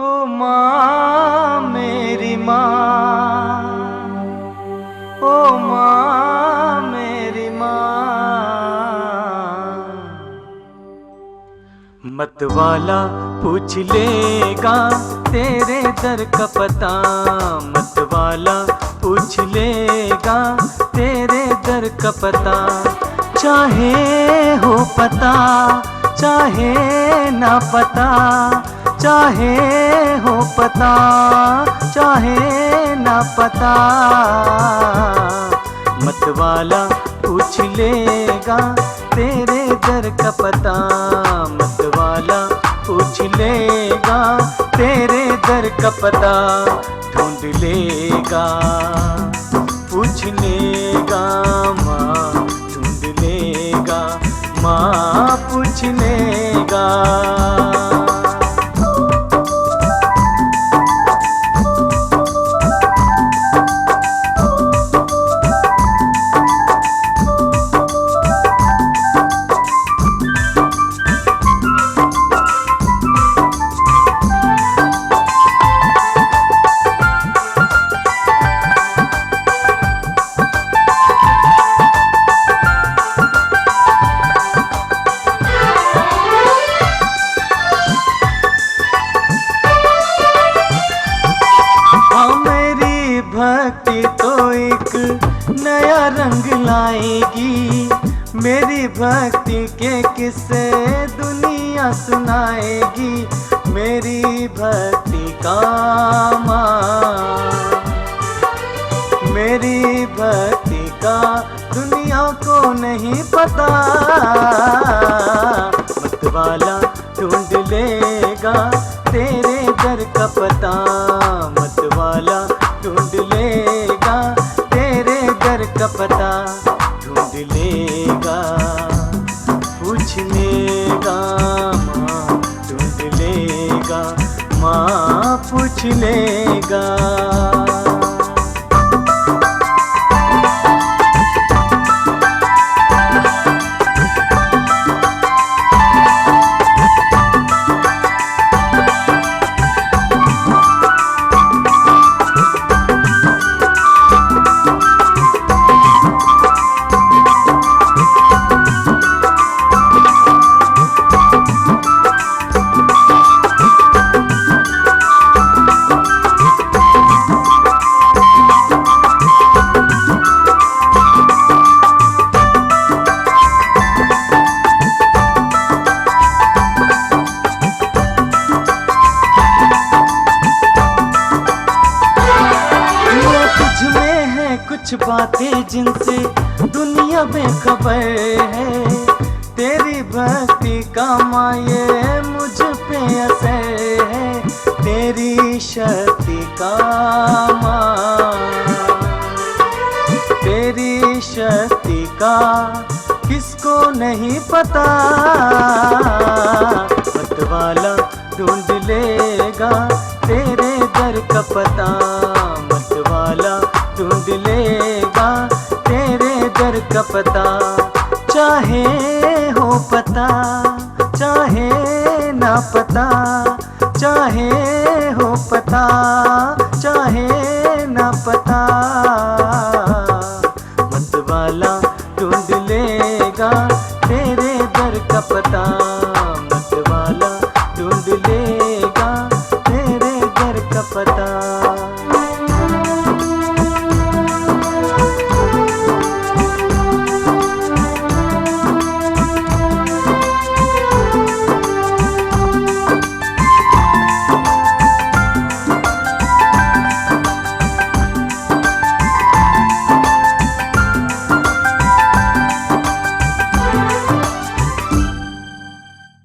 ओ माँ मेरी माँ, ओ माँ मेरी माँ। मतवाला पूछ लेगा तेरे दर का पता, मतवाला पूछ लेगा तेरे दर का पता। चाहे हो पता चाहे ना पता, चाहे हो पता चाहे ना पता, मतवाला पूछ लेगा तेरे दर का पता, मतवाला पूछ लेगा तेरे दर का पता। ढूंढ लेगा पूछ लेगा माँ, ढूंढ लेगा माँ पूछ लेगा। भक्ति तो एक नया रंग लाएगी, मेरी भक्ति के किस्से दुनिया सुनाएगी। मेरी भक्ति का माँ, मेरी भक्ति का दुनिया को नहीं पता, मतवाला ढूंढ लेगा तेरे दर का पता, मतवाला ढूंढ लेगा तेरे दर का पता। ढूंढ लेगा पूछ लेगा माँ, ढूंढ लेगा माँ पूछ लेगा। कुछ बातें जिनसे दुनिया बेखबर है, तेरी भक्ति का माये मुझ पे असर है, तेरी शक्ति का माँ, तेरी शक्ति का किसको नहीं पता, मतवाला ढूंढ लेगा तेरे दर का पता, मतवाला ढूंढ लेगा तेरे दर का पता। चाहे हो पता चाहे ना पता, चाहे हो पता